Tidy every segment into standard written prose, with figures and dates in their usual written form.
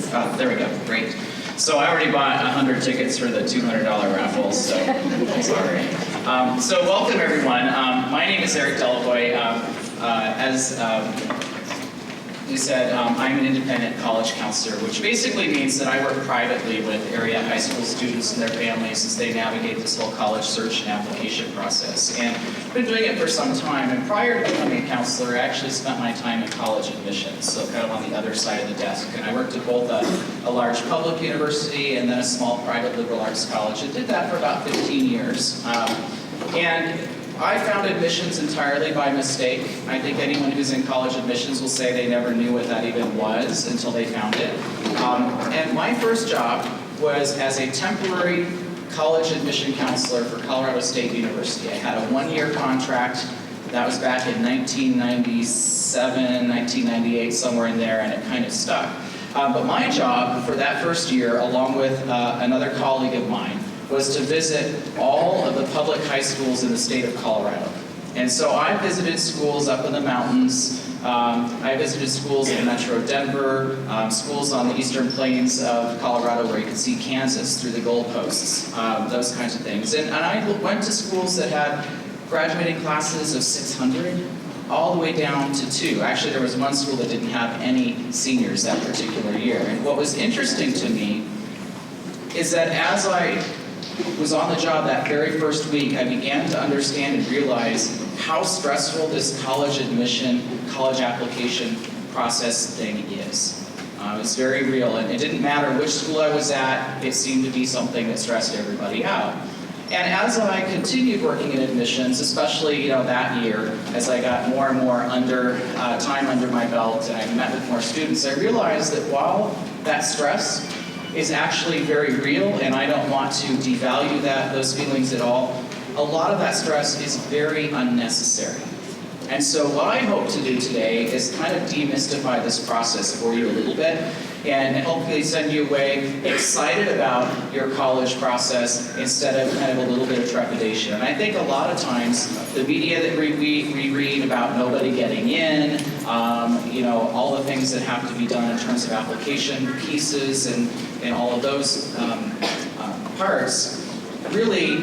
There we go, great. So I already bought 100 tickets for the $200 raffle, so sorry. So welcome everyone. My name is Delehoy. As you said, I'm an independent college counselor, which basically means that I work privately with area high school students and their families as they navigate this whole college search and application process. And I've been doing it for some time, and prior to becoming a counselor, I actually spent my time in college admissions, so kind of on the other side of the desk. And I worked at both a large public university and then a small private liberal arts college. I did that for about 15 years. And I found admissions entirely by mistake. I think anyone who's in college admissions will say they never knew what that even was until they found it. And my first job was as a temporary college admission counselor for Colorado State University. I had a one-year contract. That was back in 1997, 1998, somewhere in there, and it kind of stuck. But my job for that first year, along with another colleague of mine, was to visit all of the public high schools in the state of Colorado. And so I visited schools up in the mountains. I visited schools in Metro Denver, schools on the eastern plains of Colorado where you could see Kansas through the goalposts, those kinds of things. And I went to schools that had graduating classes of 600 all the way down to 2. Actually, there was one school that didn't have any seniors that particular year. And what was interesting to me is that as I was on the job that very first week, I began to understand and realize how stressful this college admission, college application process thing is. It's very real, and it didn't matter which school I was at, it seemed to be something that stressed everybody out. And as I continued working in admissions, especially that year, as I got more and more time under my belt and I met with more students, I realized that while that stress is actually very real, and I don't want to devalue those feelings at all, a lot of that stress is very unnecessary. And so what I hope to do today is kind of demystify this process for you a little bit, and hopefully send you away excited about your college process instead of kind of a little bit of trepidation. And I think a lot of times the media that we read about nobody getting in, all the things that have to be done in terms of application pieces and all of those parts, really,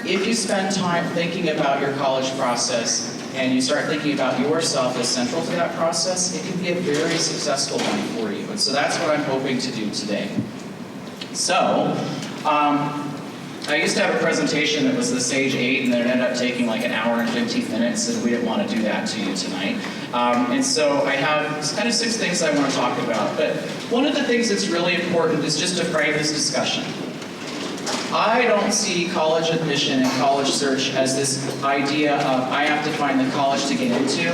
if you spend time thinking about your college process and you start thinking about yourself as central to that process, it can be a very successful one for you. And so that's what I'm hoping to do today. So, I used to have a presentation that was the Sage 8, and then it ended up taking like an hour and 15 minutes, and we didn't want to do that to you tonight. And so I have kind of 6 things I want to talk about. But one of the things that's really important is just to frame this discussion. I don't see college admission and college search as this idea of I have to find the college to get into.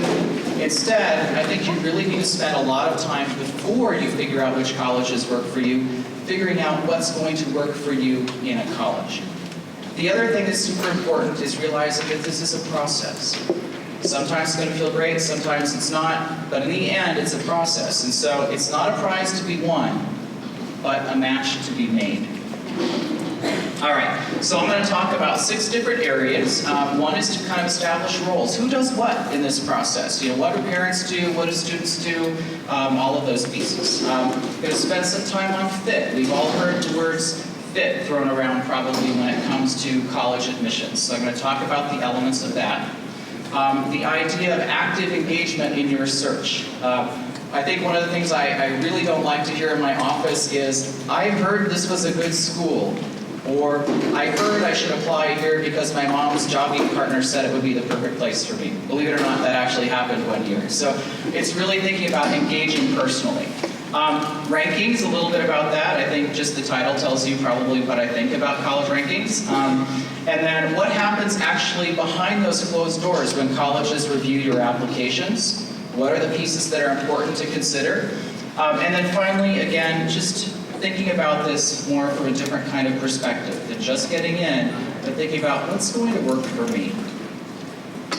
Instead, I think you really need to spend a lot of time before you figure out which colleges work for you, figuring out what's going to work for you in a college. The other thing that's super important is realizing that this is a process. Sometimes it's going to feel great, sometimes it's not, but in the end, it's a process. And so it's not a prize to be won, but a match to be made. All right, so I'm going to talk about 6 different areas. One is to kind of establish roles. Who does what in this process? What do parents do? What do students do? All of those pieces. I'm going to spend some time on fit. We've all heard the words fit thrown around probably when it comes to college admissions. So I'm going to talk about the elements of that. The idea of active engagement in your search. I think one of the things I really don't like to hear in my office is, I heard this was a good school, or I heard I should apply here because my mom's jogging partner said it would be the perfect place for me. Believe it or not, that actually happened one year. So it's really thinking about engaging personally. Rankings, a little bit about that. I think just the title tells you probably what I think about college rankings. And then what happens actually behind those closed doors when colleges review your applications. What are the pieces that are important to consider? And then finally, again, just thinking about this more from a different kind of perspective than just getting in, but thinking about what's going to work for me.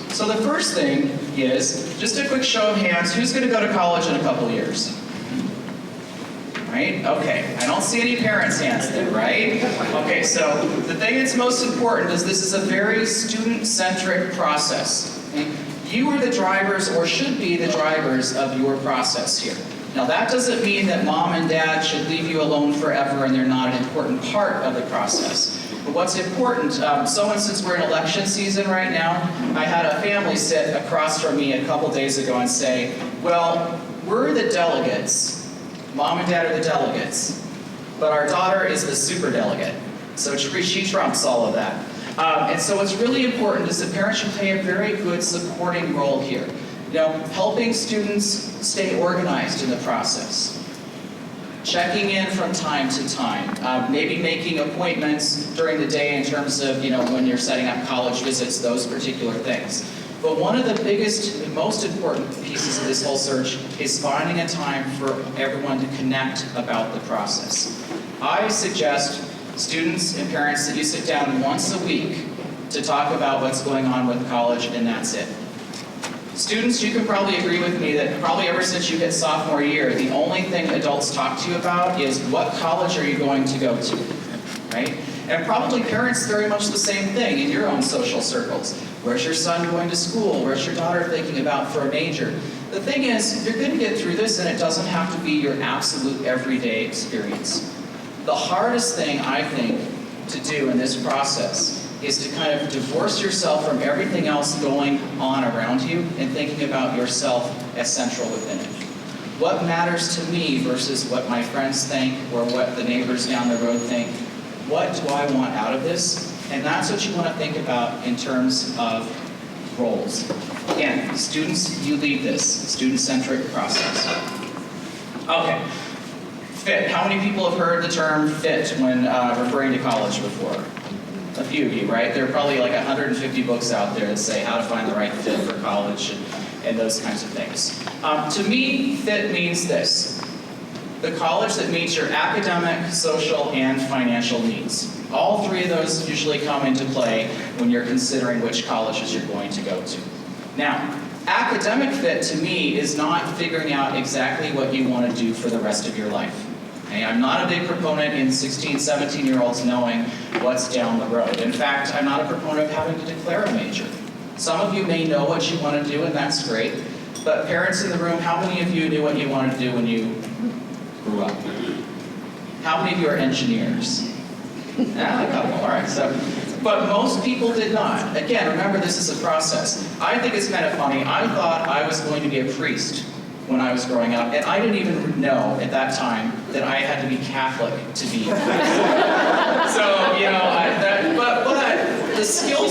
So the first thing is, just a quick show of hands, who's going to go to college in a couple years? Right? Okay, I don't see any parents' hands there, right? Okay, so the thing that's most important is this is a very student-centric process. Okay? You are the drivers, or should be the drivers, of your process here. Now that doesn't mean that mom and dad should leave you alone forever and they're not an important part of the process. But what's important, since we're in election season right now, I had a family sit across from me a couple days ago and say, well, we're the delegates, mom and dad are the delegates, but our daughter is the super delegate. So she trumps all of that. And so what's really important is that parents should play a very good supporting role here. Helping students stay organized in the process. Checking in from time to time. Maybe making appointments during the day in terms of, when you're setting up college visits, those particular things. But one of the biggest and most important pieces of this whole search is finding a time for everyone to connect about the process. I suggest students and parents that you sit down once a week to talk about what's going on with college, and that's it. Students, you can probably agree with me that probably ever since you hit sophomore year, the only thing adults talk to you about is what college are you going to go to, right? And probably parents very much the same thing in your own social circles. Where's your son going to school? Where's your daughter thinking about for a major? The thing is, you're going to get through this and it doesn't have to be your absolute everyday experience. The hardest thing, I think, to do in this process is to kind of divorce yourself from everything else going on around you and thinking about yourself as central within it. What matters to me versus what my friends think or what the neighbors down the road think? What do I want out of this? And that's what you want to think about in terms of roles. Again, students, you lead this student-centric process. Okay, fit. How many people have heard the term fit when referring to college before? A few of you, right? There are probably like 150 books out there that say how to find the right fit for college and those kinds of things. To me, fit means this: the college that meets your academic, social, and financial needs. All three of those usually come into play when you're considering which colleges you're going to go to. Now, academic fit to me is not figuring out exactly what you want to do for the rest of your life. Okay, I'm not a big proponent in 16, 17-year-olds knowing what's down the road. In fact, I'm not a proponent of having to declare a major. Some of you may know what you want to do, and that's great. But parents in the room, how many of you knew what you wanted to do when you grew up? How many of you are engineers? A couple, all right. But most people did not. Again, remember, this is a process. I think it's kind of funny. I thought I was going to be a priest when I was growing up, and I didn't even know at that time that I had to be Catholic to be a priest. But the skill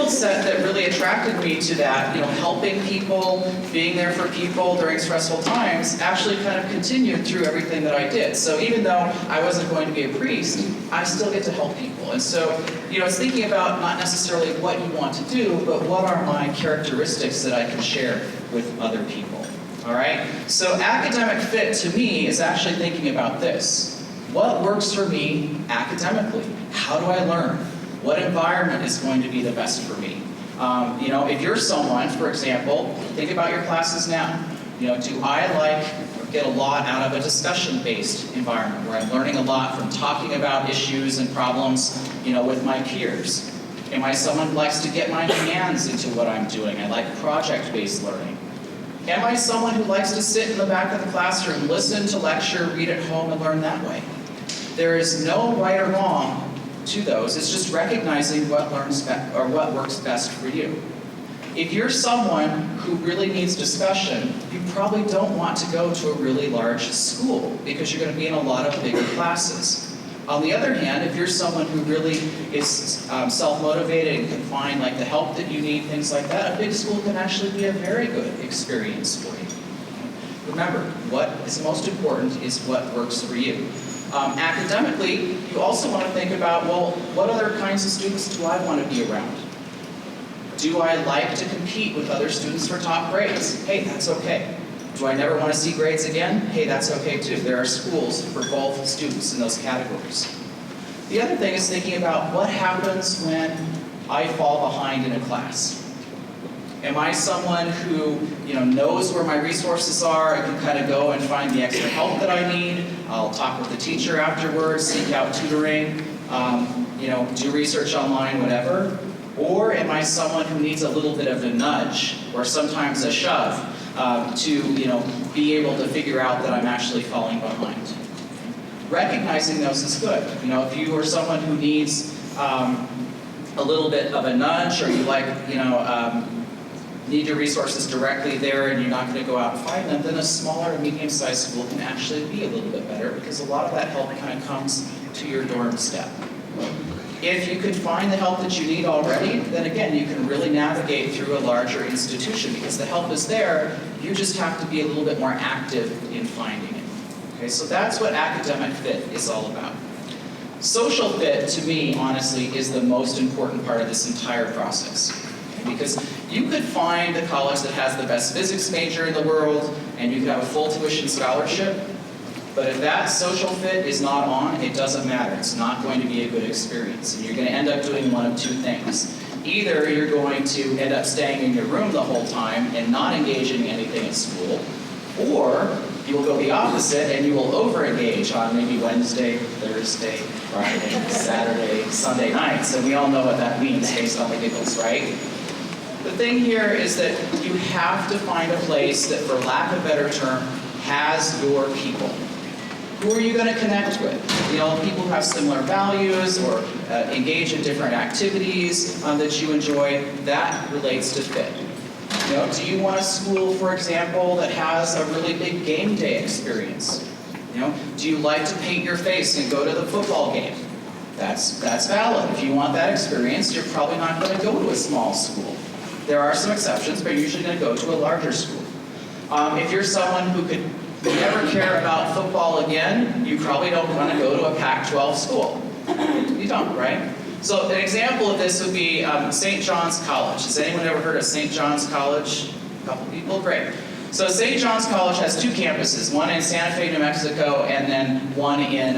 set that really attracted me to that, helping people, being there for people during stressful times, actually kind of continued through everything that I did. So even though I wasn't going to be a priest, I still get to help people. And so, it's thinking about not necessarily what you want to do, but what are my characteristics that I can share with other people. All right? So academic fit to me is actually thinking about this. What works for me academically? How do I learn? What environment is going to be the best for me? If you're someone, for example, think about your classes now. Do I get a lot out of a discussion-based environment where I'm learning a lot from talking about issues and problems, with my peers? Am I someone who likes to get my hands into what I'm doing? I like project-based learning. Am I someone who likes to sit in the back of the classroom, listen to lecture, read at home, and learn that way? There is no right or wrong to those. It's just recognizing what works best for you. If you're someone who really needs discussion, you probably don't want to go to a really large school because you're going to be in a lot of bigger classes. On the other hand, if you're someone who really is self-motivated and can find the help that you need, things like that, a big school can actually be a very good experience for you. Remember, what is most important is what works for you. Academically, you also want to think about, what other kinds of students do I want to be around? Do I like to compete with other students for top grades? Hey, that's okay. Do I never want to see grades again? Hey, that's okay too. There are schools for both students in those categories. The other thing is thinking about what happens when I fall behind in a class. Am I someone who knows where my resources are? I can kind of go and find the extra help that I need. I'll talk with the teacher afterwards, seek out tutoring, do research online, whatever. Or am I someone who needs a little bit of a nudge or sometimes a shove to be able to figure out that I'm actually falling behind. Recognizing those is good. If you are someone who needs a little bit of a nudge, or you need your resources directly there and you're not going to go out and find them, then a smaller or medium-sized school can actually be a little bit better, because a lot of that help kind of comes to your doorstep. If you can find the help that you need already, then again, you can really navigate through a larger institution, because the help is there. You just have to be a little bit more active in finding it. Okay, so that's what academic fit is all about. Social fit, to me, honestly, is the most important part of this entire process. Because you could find the college that has the best physics major in the world, and you could have a full tuition scholarship, but if that social fit is not on, it doesn't matter. It's not going to be a good experience. And you're going to end up doing one of two things. Either you're going to end up staying in your room the whole time and not engaging in anything at school, or you will go the opposite and you will over-engage on maybe Wednesday, Thursday, Friday, Saturday, Sunday nights. And we all know what that means based on the giggles, right? The thing here is that you have to find a place that, for lack of a better term, has your people. Who are you going to connect with? People who have similar values or engage in different activities that you enjoy. That relates to fit. Do you want a school, for example, that has a really big game day experience? Do you like to paint your face and go to the football game? That's valid. If you want that experience, you're probably not going to go to a small school. There are some exceptions, but you're usually going to go to a larger school. If you're someone who could never care about football again, you probably don't want to go to a Pac-12 school. You don't, right? So an example of this would be St. John's College. Has anyone ever heard of St. John's College? A couple people? Great. So St. John's College has two campuses, one in Santa Fe, New Mexico, and then one in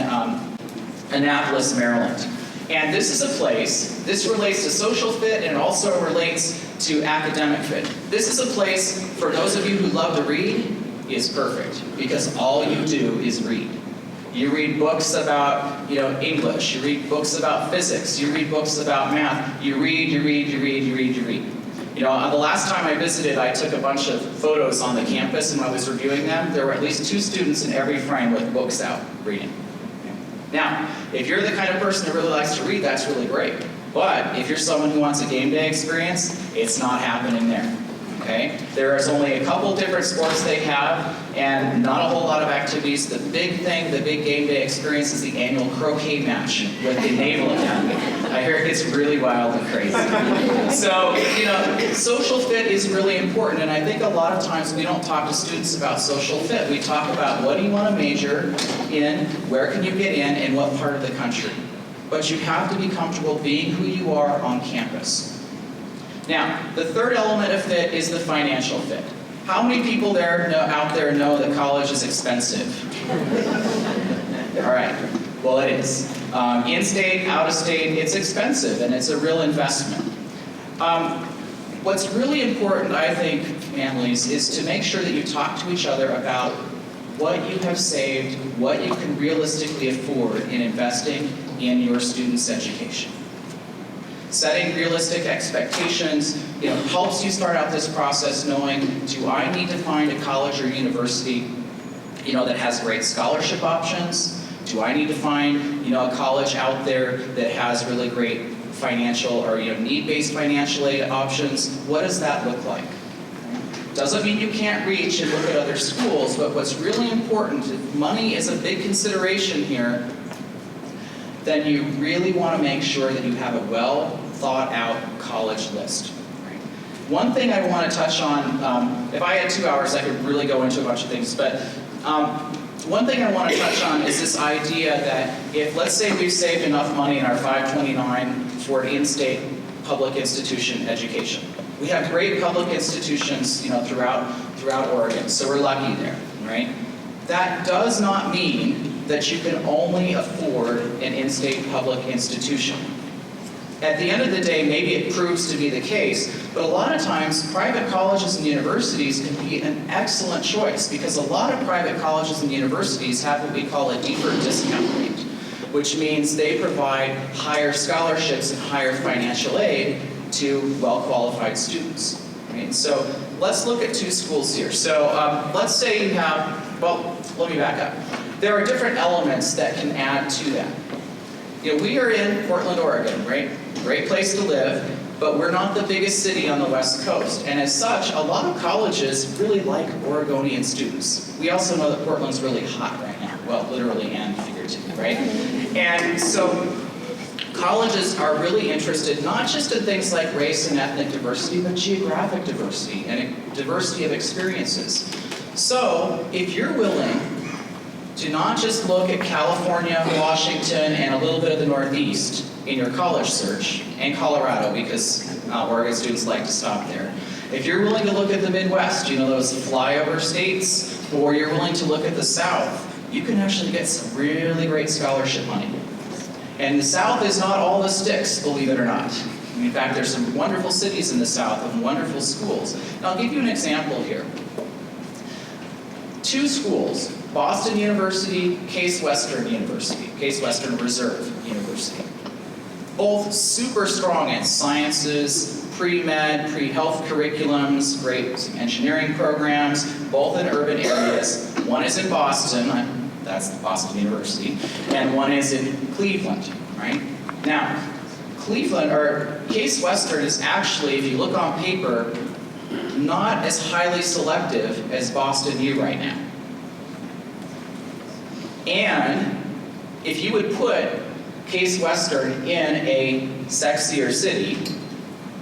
Annapolis, Maryland. And this is a place, this relates to social fit, and it also relates to academic fit. This is a place, for those of you who love to read, is perfect, because all you do is read. You read books about, English, you read books about physics, you read books about math, you read. The last time I visited, I took a bunch of photos on the campus, and when I was reviewing them, there were at least 2 students in every frame with books out, reading. Now, if you're the kind of person who really likes to read, that's really great. But if you're someone who wants a game day experience, it's not happening there. Okay? There is only a couple different sports they have, and not a whole lot of activities. The big thing, the big game day experience, is the annual croquet match with the Naval Academy. I hear it gets really wild and crazy. So, social fit is really important, and I think a lot of times we don't talk to students about social fit. We talk about, what do you want to major in, where can you get in, and what part of the country. But you have to be comfortable being who you are on campus. Now, the third element of fit is the financial fit. How many people out there know that college is expensive? All right, well, it is. In-state, out-of-state, it's expensive, and it's a real investment. What's really important, I think, families, is to make sure that you talk to each other about what you have saved, what you can realistically afford in investing in your students' education. Setting realistic expectations, helps you start out this process knowing, do I need to find a college or university, that has great scholarship options? Do I need to find, a college out there that has really great financial or, need-based financial aid options? What does that look like? Doesn't mean you can't reach and look at other schools, but what's really important, if money is a big consideration here, then you really want to make sure that you have a well-thought-out college list. Right? One thing I want to touch on, if I had 2 hours, I could really go into a bunch of things, but one thing I want to touch on is this idea that if, let's say, we've saved enough money in our 529 for in-state public institution education. We have great public institutions, throughout Oregon, so we're lucky there, right? That does not mean that you can only afford an in-state public institution. At the end of the day, maybe it proves to be the case, but a lot of times private colleges and universities can be an excellent choice, because a lot of private colleges and universities have what we call a deferred discount rate, which means they provide higher scholarships and higher financial aid to well-qualified students. Right? So let's look at two schools here. So let's say you have, well, let me back up. There are different elements that can add to that. You know, we are in Portland, Oregon, right? Great place to live, but we're not the biggest city on the West Coast. And as such, a lot of colleges really like Oregonian students. We also know that Portland's really hot right now. Well, literally and figuratively, right? And so colleges are really interested not just in things like race and ethnic diversity, but geographic diversity and a diversity of experiences. So if you're willing to not just look at California, Washington, and a little bit of the Northeast in your college search, and Colorado, because Oregon students like to stop there. If you're willing to look at the Midwest, you know, those flyover states, or you're willing to look at the South, you can actually get some really great scholarship money. And the South is not all the sticks, believe it or not. In fact, there's some wonderful cities in the South and wonderful schools. And I'll give you an example here. Two schools, Boston University, Case Western University, Case Western Reserve University. Both super strong in sciences, pre-med, pre-health curriculums, great engineering programs, both in urban areas. One is in Boston, that's Boston University, and one is in Cleveland, right? Now, Cleveland, or Case Western is actually, if you look on paper, not as highly selective as Boston U right now. And if you would put Case Western in a sexier city,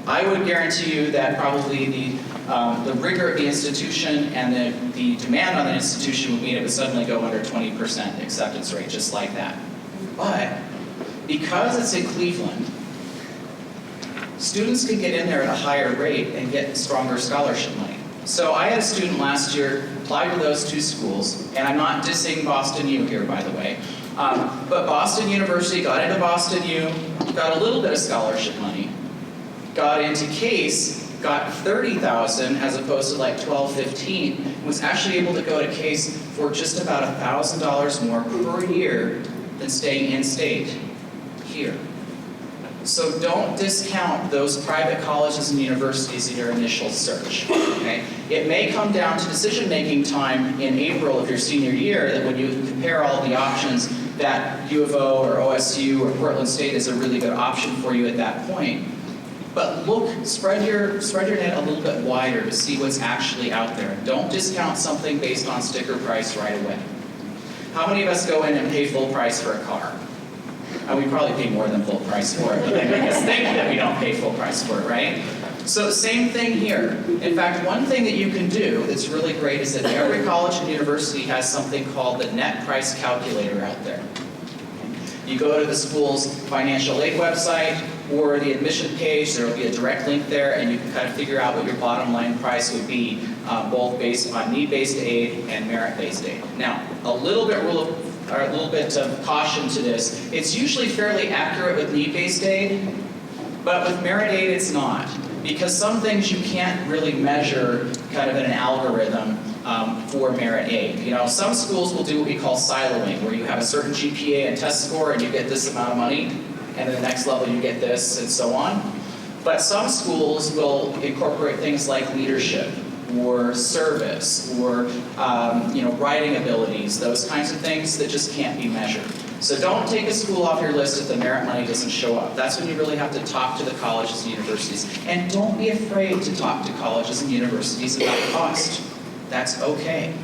I would guarantee you that probably the rigor of the institution and the demand on the institution would mean it would suddenly go under 20% acceptance rate, just like that. But because it's in Cleveland, students can get in there at a higher rate and get stronger scholarship money. So I had a student last year apply to those two schools, and I'm not dissing Boston U here, by the way, but Boston University got into Boston U, got a little bit of scholarship money, got into Case, got $30,000 as opposed to like $12,000, $15,000, was actually able to go to Case for just about $1,000 more per year than staying in-state here. So don't discount those private colleges and universities in your initial search, okay? It may come down to decision-making time in April of your senior year, that when you compare all of the options, that U of O or OSU or Portland State is a really good option for you at that point. But look, spread your net a little bit wider to see what's actually out there. Don't discount something based on sticker price right away. How many of us go in and pay full price for a car? We probably pay more than full price for it, but they make us think that we don't pay full price for it, right? So same thing here. In fact, one thing that you can do that's really great is that every college and university has something called the net price calculator out there. You go to the school's financial aid website or the admission page, there will be a direct link there, and you can kind of figure out what your bottom line price would be, both based on need-based aid and merit-based aid. Now, a little bit of caution to this. It's usually fairly accurate with need-based aid, but with merit aid it's not, because some things you can't really measure kind of in an algorithm for merit aid. You know, some schools will do what we call siloing, where you have a certain GPA and test score and you get this amount of money, and then the next level you get this, and so on. But some schools will incorporate things like leadership, or service, or writing abilities, those kinds of things that just can't be measured. So don't take a school off your list if the merit money doesn't show up. That's when you really have to talk to the colleges and universities. And don't be afraid to talk to colleges and universities about cost. That's okay.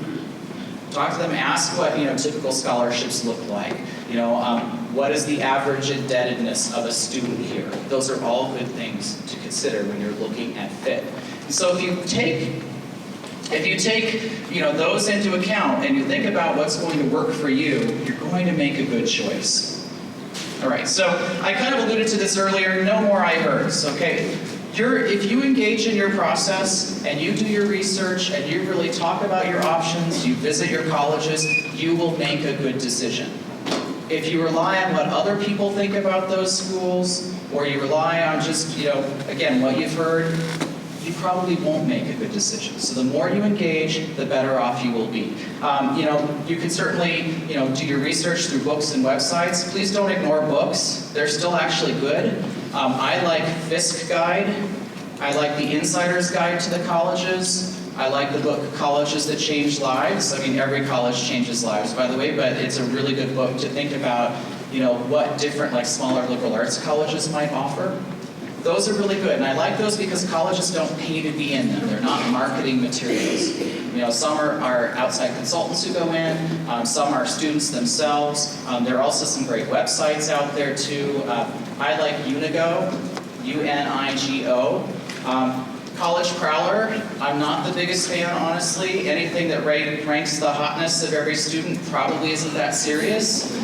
Talk to them, ask what typical scholarships look like. What is the average indebtedness of a student here? Those are all good things to consider when you're looking at fit. So if you take those into account and you think about what's going to work for you, you're going to make a good choice. All right, so I kind of alluded to this earlier, no more I heards, okay? If you engage in your process and you do your research and you really talk about your options, you visit your colleges, you will make a good decision. If you rely on what other people think about those schools, or you rely on just, again, what you've heard, you probably won't make a good decision. So the more you engage, the better off you will be. You can certainly, do your research through books and websites. Please don't ignore books. They're still actually good. I like Fisk Guide I like the Insider's Guide to the Colleges. I like the book Colleges That Change Lives. I mean, every college changes lives, by the way, but it's a really good book to think about, what different, like, smaller liberal arts colleges might offer. Those are really good, and I like those because colleges don't pay to be in them. They're not marketing materials. Some are outside consultants who go in, some are students themselves. There are also some great websites out there too. I like Unigo, U-N-I-G-O. College Prowler, I'm not the biggest fan, honestly. Anything that ranks the hotness of every student probably isn't that serious.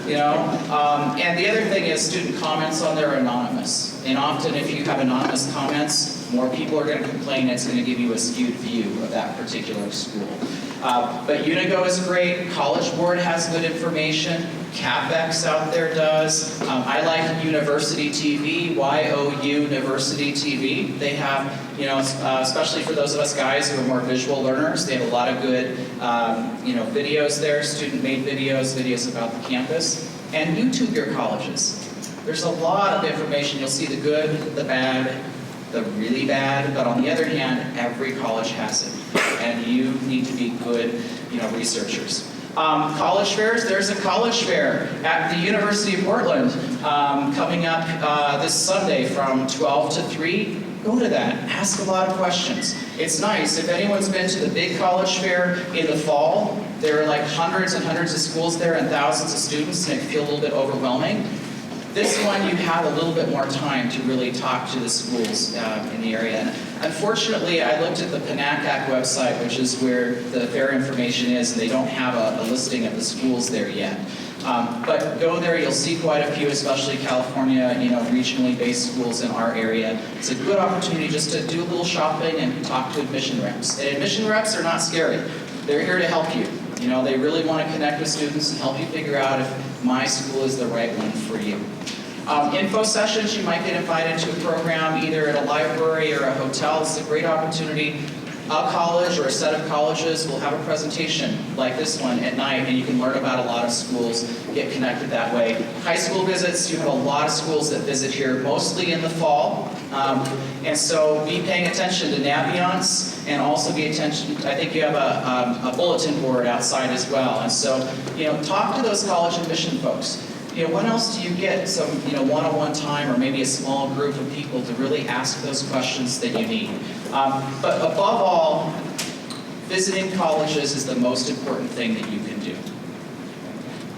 And the other thing is student comments on there are anonymous. And often if you have anonymous comments, more people are going to complain. It's going to give you a skewed view of that particular school. But Unigo is great. College Board has good information. CapEx out there does. I like University TV, Y-O-U University TV. They have, especially for those of us guys who are more visual learners, they have a lot of good, videos there, student-made videos about the campus. And YouTube your colleges. There's a lot of information. You'll see the good, the bad, the really bad, but on the other hand, every college has it. And you need to be good, researchers. College fairs, there's a college fair at the University of Portland coming up this Sunday from 12 to 3. Go to that, ask a lot of questions. It's nice, if anyone's been to the big college fair in the fall, there are like hundreds and hundreds of schools there and thousands of students, and it can feel a little bit overwhelming. This one, you have a little bit more time to really talk to the schools in the area. And unfortunately, I looked at the PNACAC website, which is where the fair information is, and they don't have a listing of the schools there yet. But go there, you'll see quite a few, especially California, regionally based schools in our area. It's a good opportunity just to do a little shopping and talk to admission reps. And admission reps are not scary. They're here to help you. They really want to connect with students and help you figure out if my school is the right one for you. Info sessions, you might get invited to a program either at a library or a hotel. It's a great opportunity. A college or a set of colleges will have a presentation like this one at night, and you can learn about a lot of schools, get connected that way. High school visits, you have a lot of schools that visit here, mostly in the fall. And so be paying attention to Naviance, and also be attention, I think you have a bulletin board outside as well. And so, talk to those college admission folks. When else do you get some, one-on-one time or maybe a small group of people to really ask those questions that you need? But above all, visiting colleges is the most important thing that you can do.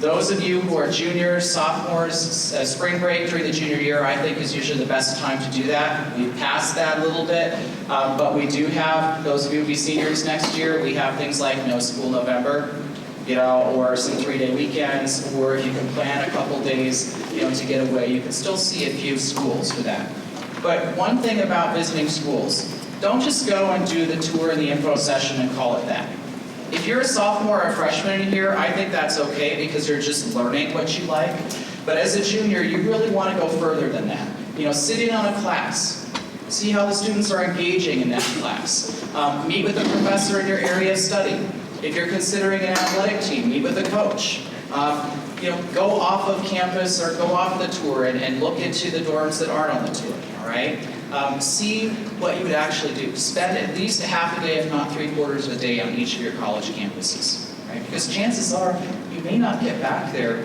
Those of you who are juniors, sophomores, spring break during the junior year, I think is usually the best time to do that. We've passed that a little bit, but we do have, those of you who will be seniors next year, we have things like No School November, or some 3-day weekends, or if you can plan a couple days, to get away, you can still see a few schools for that. But one thing about visiting schools, don't just go and do the tour and the info session and call it that. If you're a sophomore or a freshman in here, I think that's okay because you're just learning what you like. But as a junior, you really want to go further than that. Sit in on a class. See how the students are engaging in that class. Meet with a professor in your area of study. If you're considering an athletic team, meet with a coach. Go off of campus or go off the tour and look into the dorms that aren't on the tour, all right? See what you would actually do. Spend at least a half a day, if not 3/4 of a day on each of your college campuses, right? Because chances are you may not get back there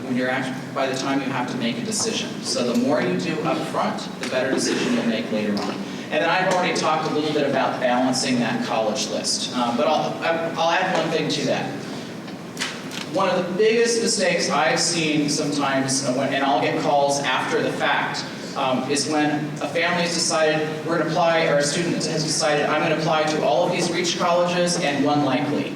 when you're by the time you have to make a decision. So the more you do up front, the better decision you'll make later on. And then I've already talked a little bit about balancing that college list, but I'll add one thing to that. One of the biggest mistakes I've seen sometimes, and I'll get calls after the fact, is when a family has decided we're going to apply, or a student has decided I'm going to apply to all of these reach colleges and one likely.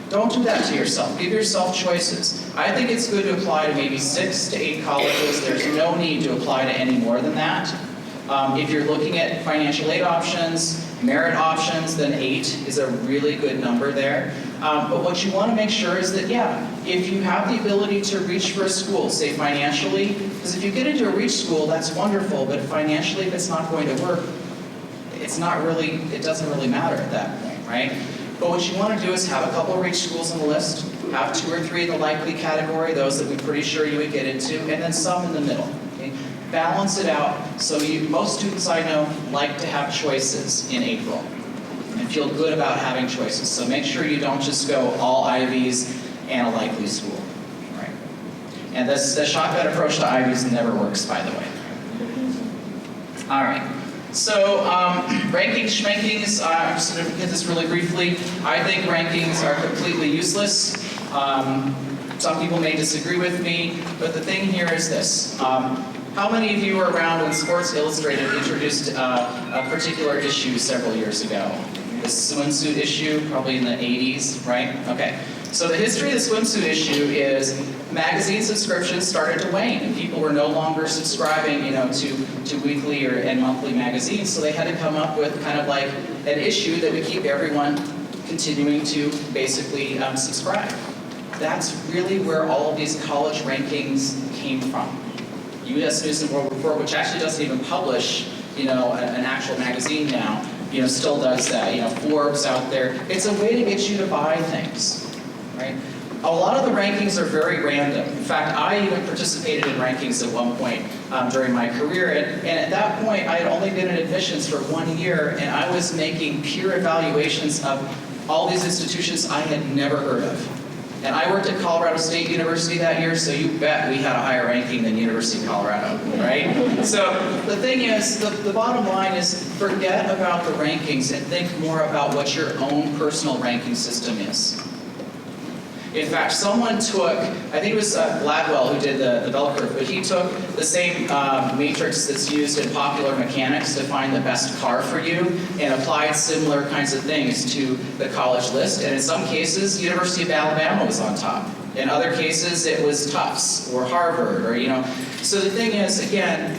Don't do that to yourself. Give yourself choices. I think it's good to apply to maybe 6 to 8 colleges. There's no need to apply to any more than that. If you're looking at financial aid options, merit options, then 8 is a really good number there. But what you want to make sure is that, if you have the ability to reach for a school, say financially, because if you get into a reach school, that's wonderful, but financially, if it's not going to work, it doesn't really matter at that point, right? But what you want to do is have a couple of reach schools on the list, have 2 or 3 in the likely category, those that we're pretty sure you would get into, and then some in the middle. Okay? balance it out. So most students I know like to have choices in April and feel good about having choices. So make sure you don't just go all Ivies and a likely school. Right? And the shotgun approach to Ivies never works, by the way. All right. So rankings, schmankings, I'm just going to hit this really briefly. I think rankings are completely useless. Some people may disagree with me, but the thing here is this. How many of you were around when Sports Illustrated introduced a particular issue several years ago? The swimsuit issue, probably in the 80s, right? Okay. So the history of the swimsuit issue is magazine subscriptions started to wane, and people were no longer subscribing, to weekly and monthly magazines. So they had to come up with kind of like an issue that would keep everyone continuing to basically subscribe. That's really where all of these college rankings came from. U.S. News and World Report, which actually doesn't even publish, an actual magazine now, still does that. Forbes out there. It's a way to get you to buy things, right? A lot of the rankings are very random. In fact, I even participated in rankings at one point during my career, and at that point, I had only been in admissions for 1 year, and I was making peer evaluations of all these institutions I had never heard of. And I worked at Colorado State University that year, so you bet we had a higher ranking than University of Colorado, right? So the thing is, the bottom line is forget about the rankings and think more about what your own personal ranking system is. In fact, someone took, I think it was Gladwell who did the bell curve, but he took the same matrix that's used in popular mechanics to find the best car for you and applied similar kinds of things to the college list. And in some cases, University of Alabama was on top. In other cases, it was Tufts or Harvard or, So the thing is, again,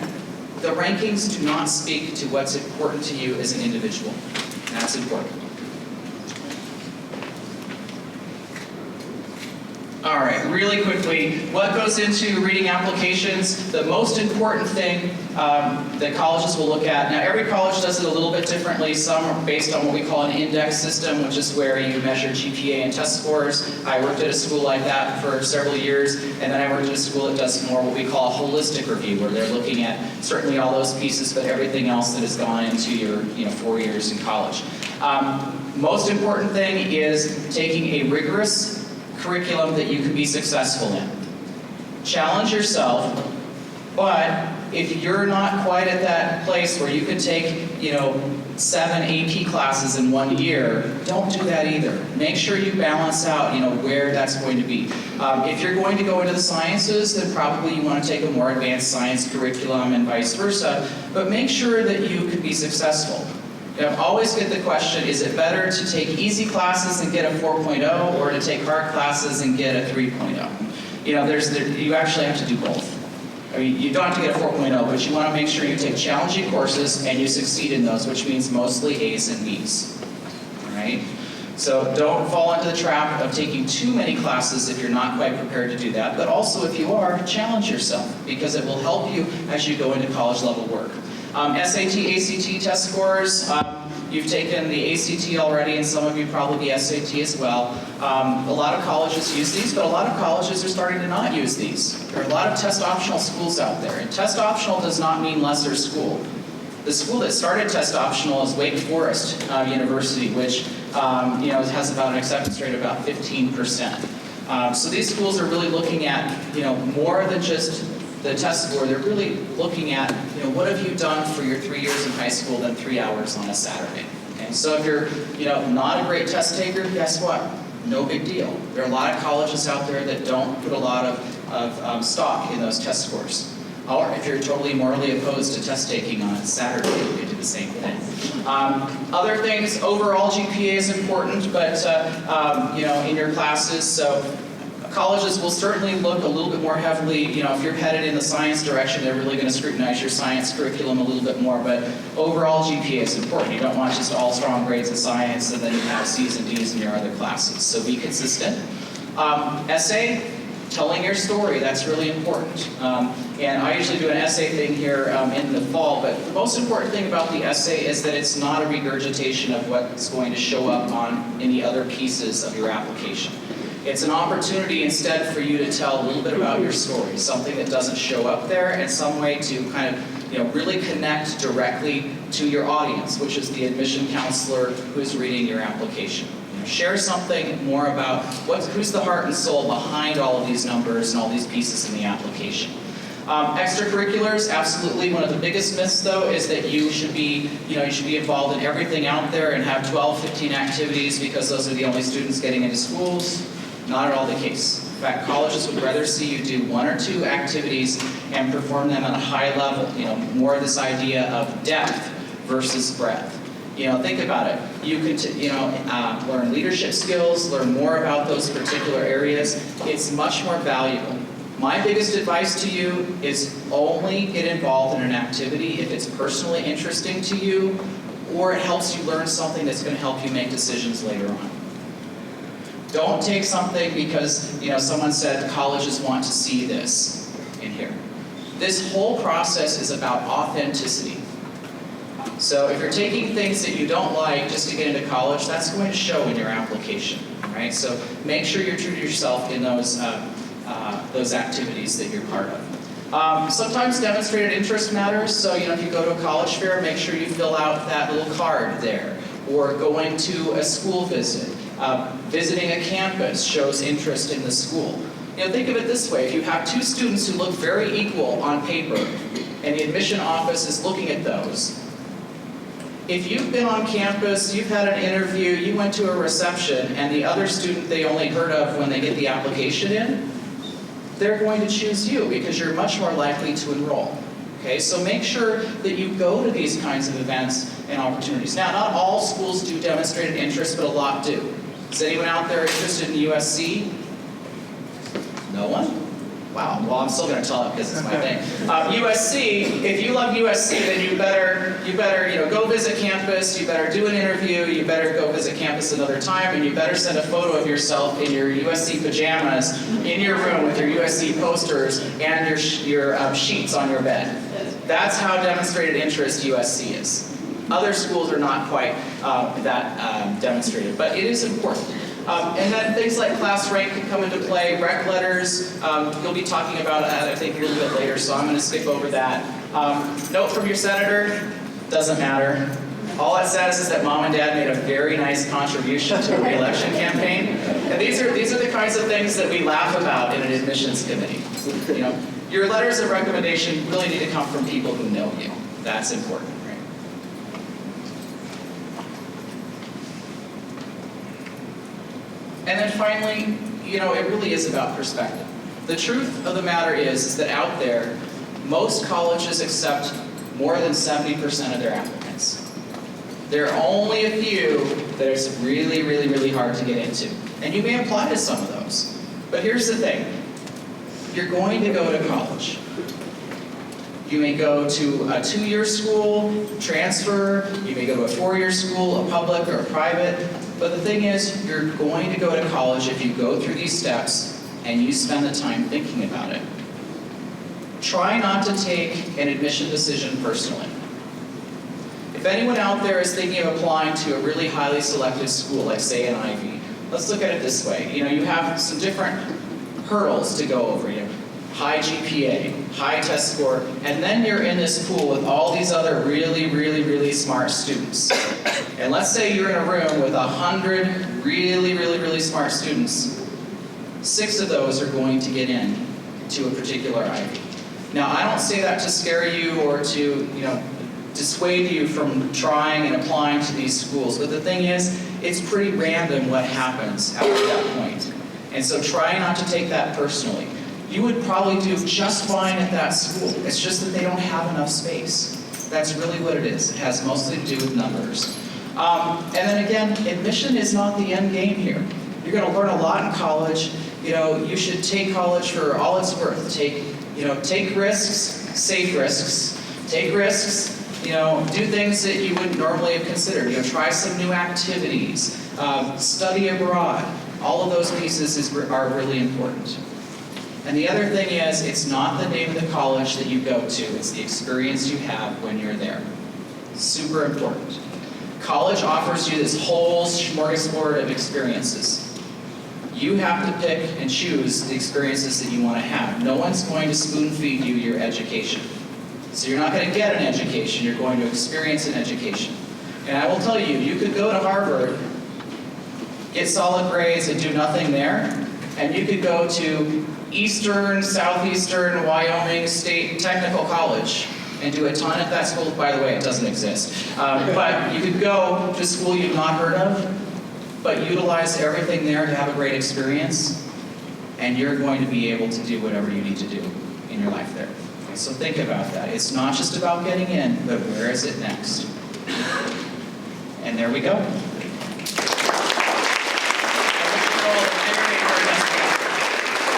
the rankings do not speak to what's important to you as an individual. And that's important. All right, really quickly, what goes into reading applications? The most important thing that colleges will look at, now every college does it a little bit differently. Some are based on what we call an index system, which is where you measure GPA and test scores. I worked at a school like that for several years, and then I worked at a school that does more what we call a holistic review, where they're looking at certainly all those pieces, but everything else that has gone into your 4 years in college. Most important thing is taking a rigorous curriculum that you can be successful in. Challenge yourself, but if you're not quite at that place where you can take, 7 AP classes in 1 year, don't do that either. Make sure you balance out, where that's going to be. If you're going to go into the sciences, then probably you want to take a more advanced science curriculum and vice versa, but make sure that you can be successful. I always get the question, is it better to take easy classes and get a 4.0 or to take hard classes and get a 3.0? You actually have to do both. I mean, you don't have to get a 4.0, but you want to make sure you take challenging courses and you succeed in those, which means mostly A's and B's, all right? So don't fall into the trap of taking too many classes if you're not quite prepared to do that, but also if you are, challenge yourself because it will help you as you go into college level work. SAT, ACT test scores, you've taken the ACT already, and some of you probably the SAT as well. A lot of colleges use these, but a lot of colleges are starting to not use these. There are a lot of test optional schools out there, and test optional does not mean lesser school. The school that started test optional is Wake Forest University, which has about an acceptance rate of about 15%. So these schools are really looking at more than just the test score. They're really looking at what have you done for your 3 years in high school than 3 hours on a Saturday. Okay? So if you're not a great test taker, guess what? No big deal. There are a lot of colleges out there that don't put a lot of stock in those test scores. Or if you're totally morally opposed to test taking on a Saturday, you can do the same thing. Other things, overall GPA is important, but in your classes, so colleges will certainly look a little bit more heavily, if you're headed in the science direction, they're really going to scrutinize your science curriculum a little bit more, but overall GPA is important. You don't want just all strong grades in science and then you have C's and D's in your other classes. So be consistent. Essay, telling your story, that's really important. And I usually do an essay thing here in the fall, but the most important thing about the essay is that it's not a regurgitation of what's going to show up on any other pieces of your application. It's an opportunity instead for you to tell a little bit about your story, something that doesn't show up there, and some way to kind of really connect directly to your audience, which is the admission counselor who's reading your application. Share something more about who's the heart and soul behind all of these numbers and all these pieces in the application. Extracurriculars, absolutely. One of the biggest myths, though, is that you should be involved in everything out there and have 12, 15 activities because those are the only students getting into schools. Not at all the case. In fact, colleges would rather see you do 1 or 2 activities and perform them at a high level. More of this idea of depth versus breadth. Think about it. You can, learn leadership skills, learn more about those particular areas. It's much more valuable. My biggest advice to you is only get involved in an activity if it's personally interesting to you or it helps you learn something that's going to help you make decisions later on. Don't take something because someone said colleges want to see this in here. This whole process is about authenticity. So if you're taking things that you don't like just to get into college, that's going to show in your application, right? So make sure you're true to yourself in those activities that you're part of. Sometimes demonstrated interest matters, so if you go to a college fair, make sure you fill out that little card there. Or going to a school visit. Visiting a campus shows interest in the school. Think of it this way. If you have 2 students who look very equal on paper, and the admission office is looking at those, if you've been on campus, you've had an interview, you went to a reception, and the other student they only heard of when they get the application in, they're going to choose you because you're much more likely to enroll. Okay, so make sure that you go to these kinds of events and opportunities. Now, not all schools do demonstrated interest, but a lot do. Is anyone out there interested in USC? No one? Wow, well, I'm still going to tell it because it's my thing. USC, if you love USC, then you better go visit campus, you better do an interview, you better go visit campus another time, and you better send a photo of yourself in your USC pajamas in your room with your USC posters and your sheets on your bed. That's how demonstrated interest USC is. Other schools are not quite that demonstrated, but it is important. And then things like class rank can come into play, rec letters, you'll be talking about that I think a little bit later, so I'm going to skip over that. Note from your senator, doesn't matter. All it says is that mom and dad made a very nice contribution to a re-election campaign. And these are the kinds of things that we laugh about in an admissions committee. Your letters of recommendation really need to come from people who know you. That's important. And then finally, it really is about perspective. The truth of the matter is that out there, most colleges accept more than 70% of their applicants. There are only a few that it's really, really, really hard to get into. And you may apply to some of those. But here's the thing. You're going to go to college. You may go to a 2-year school, transfer, you may go to a 4-year school, a public or a private. But the thing is, you're going to go to college if you go through these steps and you spend the time thinking about it. Try not to take an admission decision personally. If anyone out there is thinking of applying to a really highly selected school, like say an Ivy, let's look at it this way. You have some different hurdles to go over. High GPA, high test score, and then you're in this pool with all these other really, really, really smart students. And let's say you're in a room with 100 really, really, really smart students. 6 of those are going to get in to a particular Ivy. Now, I don't say that to scare you or to, dissuade you from trying and applying to these schools, but the thing is, it's pretty random what happens after that point. And so try not to take that personally. You would probably do just fine at that school. It's just that they don't have enough space. That's really what it is. It has mostly to do with numbers. And then again, admission is not the end game here. You're going to learn a lot in college. You should take college for all it's worth. Take risks, safe risks. Take risks, do things that you wouldn't normally have considered. Try some new activities, study abroad. All of those pieces are really important. And the other thing is, it's not the name of the college that you go to, it's the experience you have when you're there. Super important. College offers you this whole smorgasbord of experiences. You have to pick and choose the experiences that you want to have. No one's going to spoon-feed you your education. So you're not going to get an education, you're going to experience an education. And I will tell you, you could go to Harvard, get solid grades and do nothing there, and you could go to Eastern, Southeastern, Wyoming State Technical College and do a ton at that school. By the way, it doesn't exist. But you could go to a school you've not heard of, but utilize everything there to have a great experience, and you're going to be able to do whatever you need to do in your life there. Okay, so think about that. It's not just about getting in, but where is it next? And there we go.